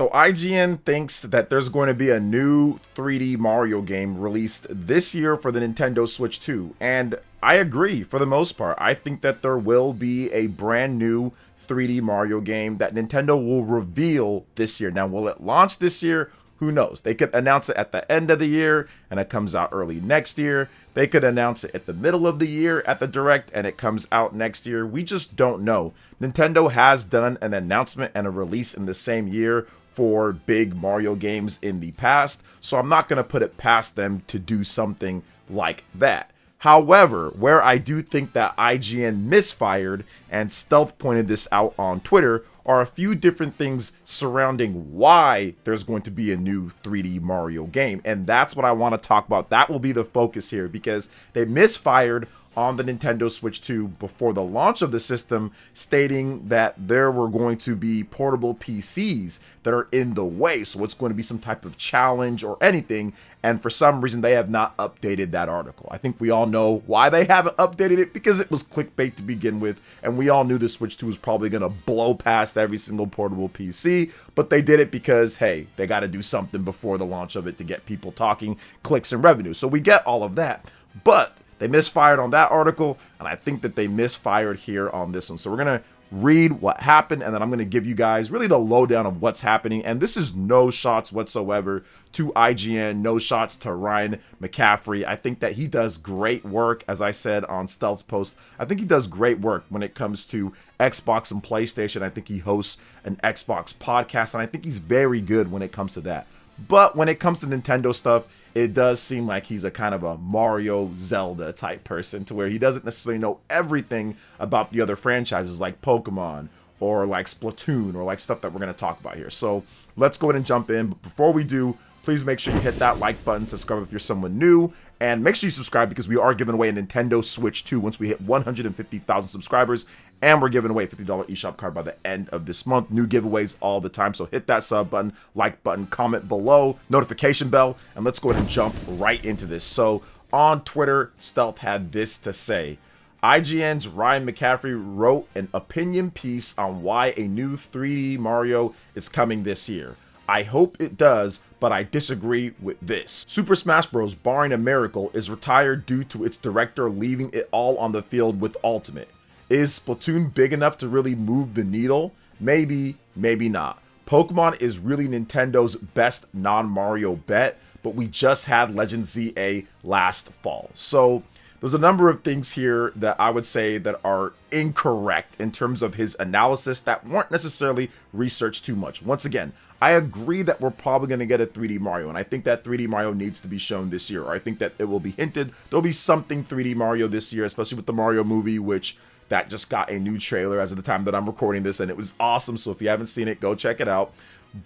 So IGN thinks that there's going to be a new 3D Mario game released this year for the Nintendo Switch 2. And I agree for the most part. I think that there will be a brand new 3D Mario game that Nintendo will reveal this year. Now, will it launch this year? Who knows? They could announce it at the end of the year and it comes out early next year. They could announce it at the middle of the year at the Direct and it comes out next year. We just don't know. Nintendo has done an announcement and a release in the same year for big Mario games in the past, so I'm not going to put it past them to do something like that. However, where I do think that IGN misfired, and Stealth pointed this out on Twitter, are a few different things surrounding why there's going to be a new 3D Mario game. And that's what I want to talk about. That will be the focus here, because they misfired on the Nintendo Switch 2 before the launch of the system, stating that there were going to be portable PCs that are in the way. So it's going to be some type of challenge or anything. And for some reason, they have not updated that article. I think we all know why they haven't updated it, because it was clickbait to begin with. And we all knew the Switch 2 was probably going to blow past every single portable PC. But they did it because, hey, they got to do something before the launch of it to get people talking, clicks, and revenue. So we get all of that. But they misfired on that article, and I think that they misfired here on this one. So we're going to read what happened, and then I'm going to give you guys really the lowdown of what's happening. And this is no shots whatsoever to IGN, no shots to Ryan McCaffrey. I think that he does great work, as I said on Stealth's post. I think he does great work when it comes to Xbox and PlayStation. I think he hosts an Xbox podcast, and I think he's very good when it comes to that. But when it comes to Nintendo stuff, it does seem like he's a kind of a Mario Zelda type person, to where he doesn't necessarily know everything about the other franchises like Pokemon or like Splatoon or like stuff that we're going to talk about here. So let's go ahead and jump in. But before we do, please make sure you hit that like button, subscribe if you're someone new, and make sure you subscribe, because we are giving away a Nintendo Switch 2 once we hit 150,000 subscribers, and we're giving away a $50 eShop card by the end of this month. New giveaways all the time, so hit that sub button, like button, comment below, notification bell, and let's go ahead and jump right into this. So on Twitter, Stealth had this to say. IGN's Ryan McCaffrey wrote an opinion piece on why a new 3D Mario is coming this year. I hope it does, but I disagree with this. Super Smash Bros., barring a miracle, is retired due to its director leaving it all on the field with Ultimate. Is Splatoon big enough to really move the needle? Maybe, maybe not. Pokemon is really Nintendo's best non-Mario bet, but we just had Legend ZA last fall. So there's a number of things here that I would say that are incorrect in terms of his analysis that weren't necessarily researched too much. Once again, I agree that we're probably going to get a 3D Mario, and I think that 3D Mario needs to be shown this year, or I think that it will be hinted. There'll be something 3D Mario this year, especially with the Mario movie, which that just got a new trailer as of the time that I'm recording this, and it was awesome. So if you haven't seen it, go check it out.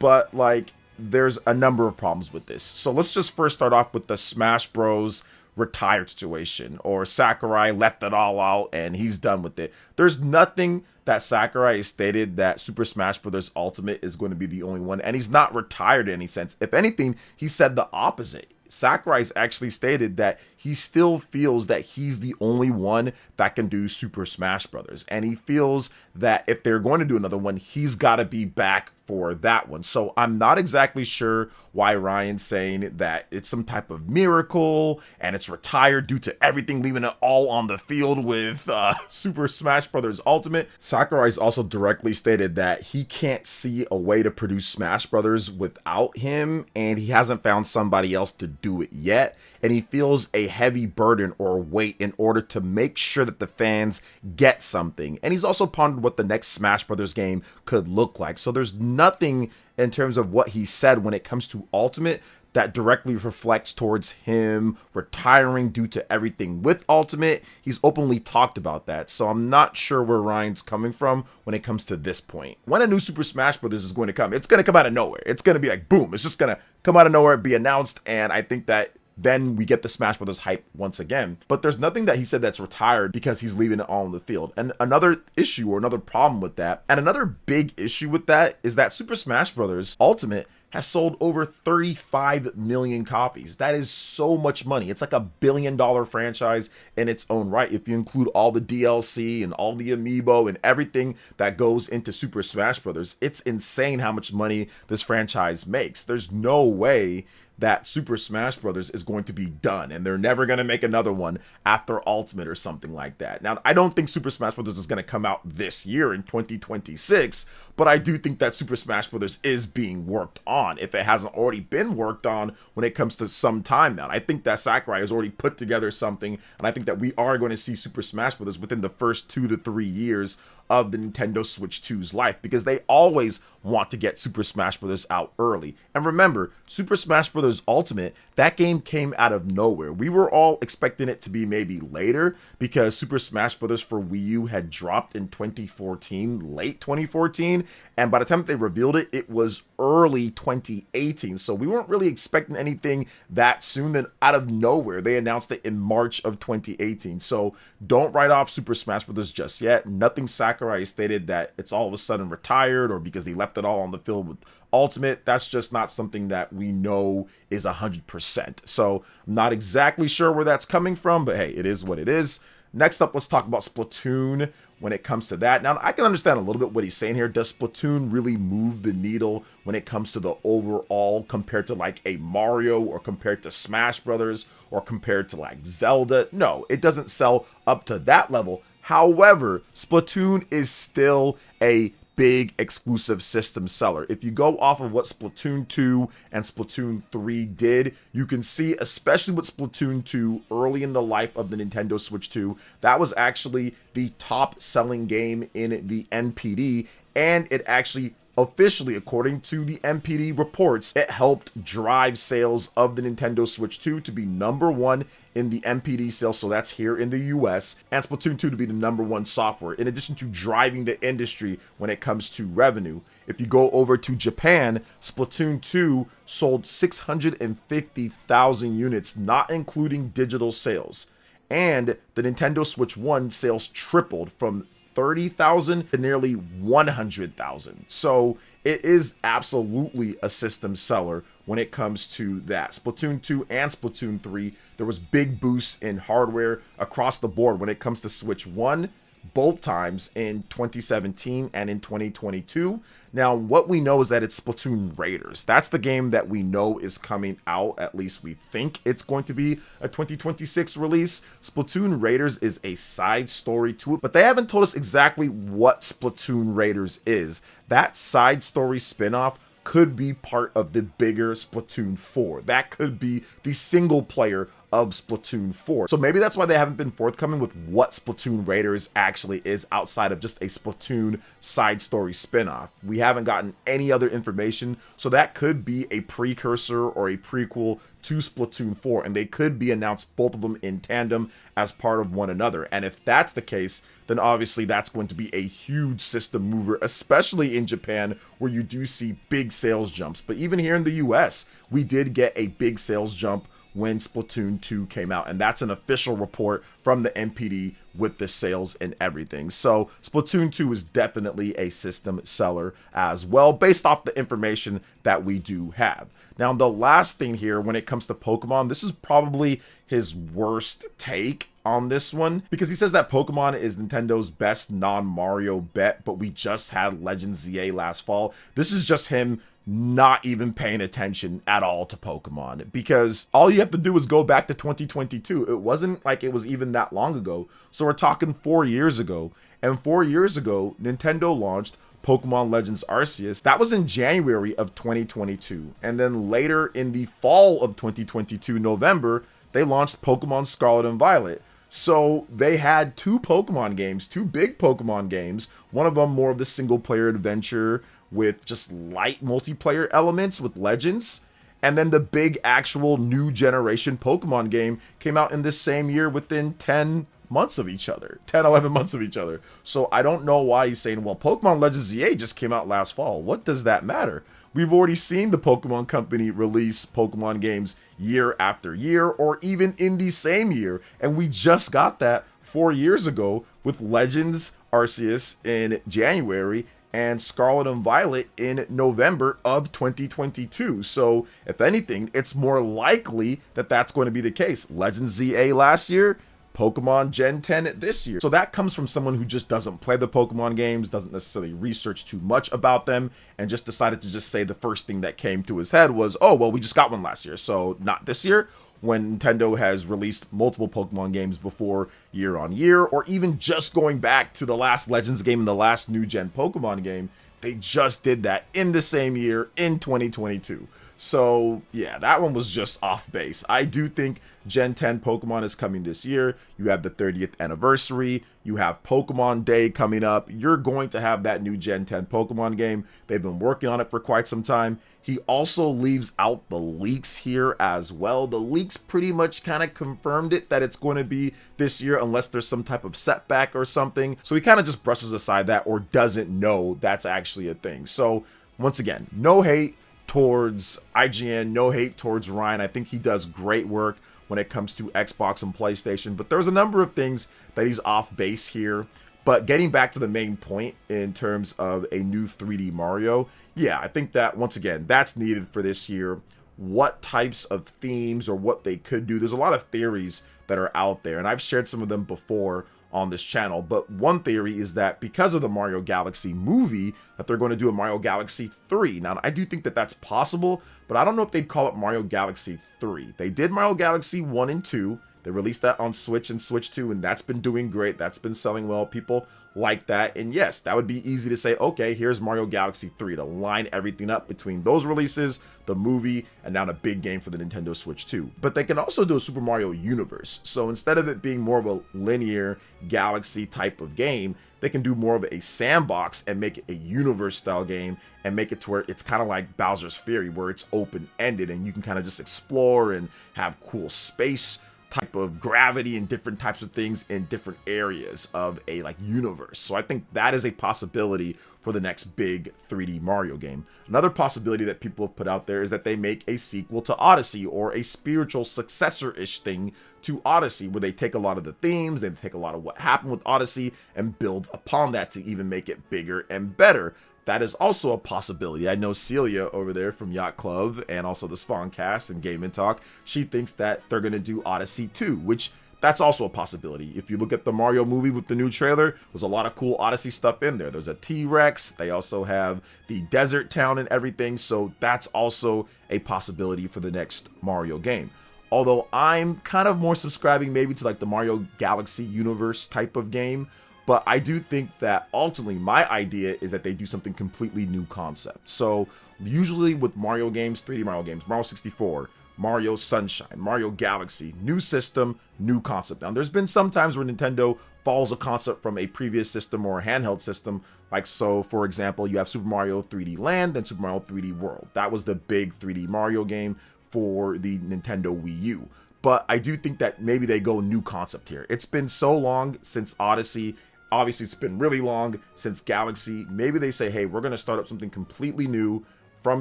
But like, there's a number of problems with this. So let's just first start off with the Smash Bros. Retired situation, or Sakurai left it all out and he's done with it. There's nothing that Sakurai has stated that Super Smash Bros. Ultimate is going to be the only one, and he's not retired in any sense. If anything, he said the opposite. Sakurai's actually stated that he still feels that he's the only one that can do Super Smash Bros. And he feels that if they're going to do another one, he's got to be back for that one. So I'm not exactly sure why Ryan's saying that it's some type of miracle and it's retired due to everything leaving it all on the field with Super Smash Bros. Ultimate. Sakurai's also directly stated that he can't see a way to produce Smash Bros. Without him, and he hasn't found somebody else to do it yet. And he feels a heavy burden or weight in order to make sure that the fans get something. And he's also pondered what the next Smash Brothers game could look like. So there's nothing in terms of what he said when it comes to Ultimate that directly reflects towards him retiring due to everything with Ultimate. He's openly talked about that. So I'm not sure where Ryan's coming from when it comes to this point. When a new Super Smash Bros. Is going to come, it's going to come out of nowhere. It's going to be like, boom, it's just going to come out of nowhere, be announced. And I think that then we get the Smash Brothers hype once again. But there's nothing that he said that's retired because he's leaving it all on the field. And another issue or another problem with that, and another big issue with that, is that Super Smash Bros. Ultimate has sold over 35 million copies. That is so much money. It's like $1 billion franchise in its own right if you include all the DLC and all the amiibo and everything that goes into Super Smash Bros. It's insane how much money this franchise makes. There's no way that Super Smash Bros. Is going to be done, and they're never going to make another one after Ultimate or something like that. Now, I don't think Super Smash Bros. Is going to come out this year in 2026, but I do think that Super Smash Bros. Is being worked on, if it hasn't already been worked on when it comes to some time now. I think that Sakurai has already put together something, and I think that we are going to see Super Smash Bros. Within the first 2 to 3 years of the Nintendo Switch 2's life, because they always want to get Super Smash Bros. Out early. And remember, Super Smash Bros. Ultimate, that game came out of nowhere. We were all expecting it to be maybe later because Super Smash Bros. For Wii U had dropped in 2014, late 2014, and by the time they revealed it, it was early 2018. So we weren't really expecting anything that soon. Then out of nowhere, they announced it in March of 2018. So don't write off Super Smash Bros. Just yet. Nothing Sakurai stated that it's all of a sudden retired or because they left it all on the field with Ultimate. That's just not something that we know is 100%. So I'm not exactly sure where that's coming from, but hey, it is what it is. Next up, let's talk about Splatoon when it comes to that. Now, I can understand a little bit what he's saying here. Does Splatoon really move the needle when it comes to the overall compared to like a Mario or compared to Smash Brothers or compared to like Zelda? No, it doesn't sell up to that level. However, Splatoon is still a big exclusive system seller. If you go off of what Splatoon 2 and Splatoon 3 did, you can see, especially with Splatoon 2 early in the life of the Nintendo Switch 2, that was actually the top selling game in the NPD, and it actually officially, according to the NPD reports, it helped drive sales of the Nintendo Switch 2 to be #1 in the NPD sales, so that's here in the US, and Splatoon 2 to be the #1 software, in addition to driving the industry when it comes to revenue. If you go over to Japan, Splatoon 2 sold 650,000 units, not including digital sales. And the Nintendo Switch 1 sales tripled from 30,000 to nearly 100,000. So it is absolutely a system seller when it comes to that. Splatoon 2 and Splatoon 3, there was big boosts in hardware across the board when it comes to Switch 1, both times in 2017 and in 2022. Now, what we know is that it's Splatoon Raiders. That's the game that we know is coming out. At least we think it's going to be a 2026 release. Splatoon Raiders is a side story to it, but they haven't told us exactly what Splatoon Raiders is. That side story spinoff could be part of the bigger Splatoon 4. That could be the single player of Splatoon 4. So maybe that's why they haven't been forthcoming with what Splatoon Raiders actually is outside of just a Splatoon side story spinoff. We haven't gotten any other information, so that could be a precursor or a prequel to Splatoon 4, and they could be announced both of them in tandem as part of one another. And if that's the case, then obviously that's going to be a huge system mover, especially in Japan, where you do see big sales jumps. But even here in the US, we did get a big sales jump when Splatoon 2 came out, and that's an official report from the NPD with the sales and everything. So Splatoon 2 is definitely a system seller as well, based off the information that we do have. Now, the last thing here when it comes to Pokemon, this is probably his worst take on this one, because he says that Pokemon is Nintendo's best non-Mario bet, but we just had Legends ZA last fall. This is just him not even paying attention at all to Pokemon, because all you have to do is go back to 2022. It wasn't like it was even that long ago. So we're talking 4 years ago, and 4 years ago, Nintendo launched Pokemon Legends Arceus. That was in January of 2022. And then later in the fall of 2022, November, they launched Pokemon Scarlet and Violet. So they had two Pokemon games, two big Pokemon games, one of them more of the single player adventure with just light multiplayer elements with Legends. And then the big actual new generation Pokemon game came out in this same year within 10 months of each other, 10, 11 months of each other. So I don't know why he's saying, well, Pokemon Legends ZA just came out last fall. What does that matter? We've already seen the Pokemon Company release Pokemon games year after year, or even in the same year. And we just got that 4 years ago with Legends Arceus in January and Scarlet and Violet in November of 2022. So if anything, it's more likely that that's going to be the case. Legends ZA last year, Pokemon Gen 10 this year. So that comes from someone who just doesn't play the Pokemon games, doesn't necessarily research too much about them, and just decided to just say the first thing that came to his head was, oh, well, we just got one last year, so not this year, when Nintendo has released multiple Pokemon games before year on year, or even just going back to the last Legends game and the last new gen Pokemon game, they just did that in the same year in 2022. So yeah, that one was just off base. I do think Gen 10 Pokemon is coming this year. You have the 30th anniversary. You have Pokemon Day coming up. You're going to have that new Gen 10 Pokemon game. They've been working on it for quite some time. He also leaves out the leaks here as well. The leaks pretty much kind of confirmed it that it's going to be this year unless there's some type of setback or something. So he kind of just brushes aside that or doesn't know that's actually a thing. So once again, no hate towards IGN, no hate towards Ryan. I think he does great work when it comes to Xbox and PlayStation, but there's a number of things that he's off base here. But getting back to the main point in terms of a new 3D Mario, yeah, I think that once again, that's needed for this year. What types of themes or what they could do, there's a lot of theories that are out there, and I've shared some of them before on this channel, but one theory is that because of the Mario Galaxy movie, that they're going to do a Mario Galaxy 3. Now, I do think that that's possible, but I don't know if they'd call it Mario Galaxy 3. They did Mario Galaxy 1 and 2. They released that on Switch and Switch 2, and that's been doing great. That's been selling well. People like that. And yes, that would be easy to say, okay, here's Mario Galaxy 3 to line everything up between those releases, the movie, and now a big game for the Nintendo Switch 2. But they can also do a Super Mario universe. So instead of it being more of a linear Galaxy type of game, they can do more of a sandbox and make it a universe style game and make it to where it's kind of like Bowser's Fury, where it's open-ended and you can kind of just explore and have cool space type of gravity and different types of things in different areas of a like universe. So I think that is a possibility for the next big 3D Mario game. Another possibility that people have put out there is that they make a sequel to Odyssey or a spiritual successor-ish thing to Odyssey, where they take a lot of the themes, they take a lot of what happened with Odyssey and build upon that to even make it bigger and better. That is also a possibility. I know Celia over there from Yacht Club and also the Spawncast and Game & Talk, she thinks that they're going to do Odyssey 2, which that's also a possibility. If you look at the Mario movie with the new trailer, there's a lot of cool Odyssey stuff in there. There's a T-Rex. They also have the desert town and everything. So that's also a possibility for the next Mario game. Although I'm kind of more subscribing maybe to like the Mario Galaxy universe type of game. But I do think that ultimately my idea is that they do something completely new concept. So usually with Mario games, 3D Mario games, Mario 64, Mario Sunshine, Mario Galaxy, new system, new concept. Now there's been some times where Nintendo follows a concept from a previous system or a handheld system. Like so, for example, you have Super Mario 3D Land and Super Mario 3D World. That was the big 3D Mario game for the Nintendo Wii U. But I do think that maybe they go new concept here. It's been so long since Odyssey. Obviously, it's been really long since Galaxy. Maybe they say, hey, we're going to start up something completely new from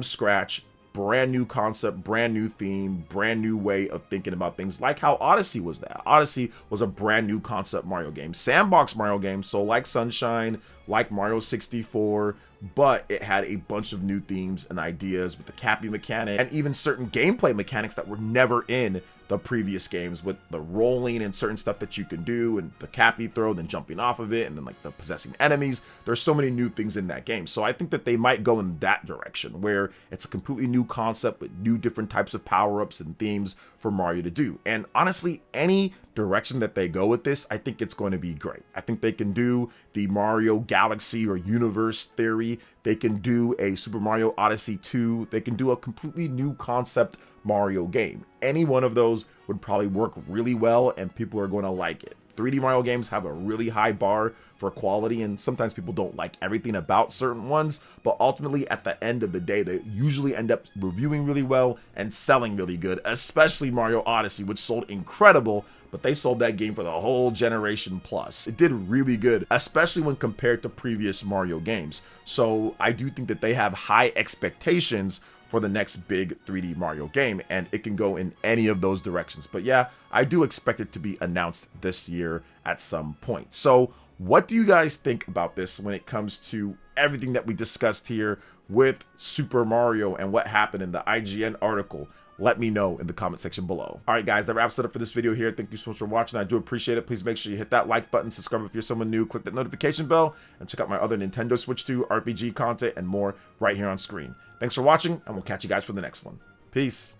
scratch, brand new concept, brand new theme, brand new way of thinking about things, like how Odyssey was that. Odyssey was a brand new concept Mario game, sandbox Mario game, so like Sunshine, like Mario 64, but it had a bunch of new themes and ideas with the Cappy mechanic and even certain gameplay mechanics that were never in the previous games, with the rolling and certain stuff that you can do and the Cappy throw, then jumping off of it, and then like the possessing enemies. There's so many new things in that game. So I think that they might go in that direction where it's a completely new concept with new different types of power-ups and themes for Mario to do. And honestly, any direction that they go with this, I think it's going to be great. I think they can do the Mario Galaxy or universe theory. They can do a Super Mario Odyssey 2. They can do a completely new concept Mario game. Any one of those would probably work really well and people are going to like it. 3D Mario games have a really high bar for quality, and sometimes people don't like everything about certain ones, but ultimately at the end of the day, they usually end up reviewing really well and selling really good, especially Mario Odyssey, which sold incredible, but they sold that game for the whole generation plus. It did really good, especially when compared to previous Mario games. So I do think that they have high expectations for the next big 3D Mario game, and it can go in any of those directions. But yeah, I do expect it to be announced this year at some point. So What do you guys think about this when it comes to everything that we discussed here with Super Mario and what happened in the IGN article? Let me know in the comment section below. All right, guys, that wraps it up for this video here. Thank you so much for watching. I do appreciate it. Please make sure you hit that like button, subscribe if you're someone new, click that notification bell, and check out my other Nintendo Switch 2 RPG content and more right here on screen. Thanks for watching, and we'll catch you guys for the next one. Peace.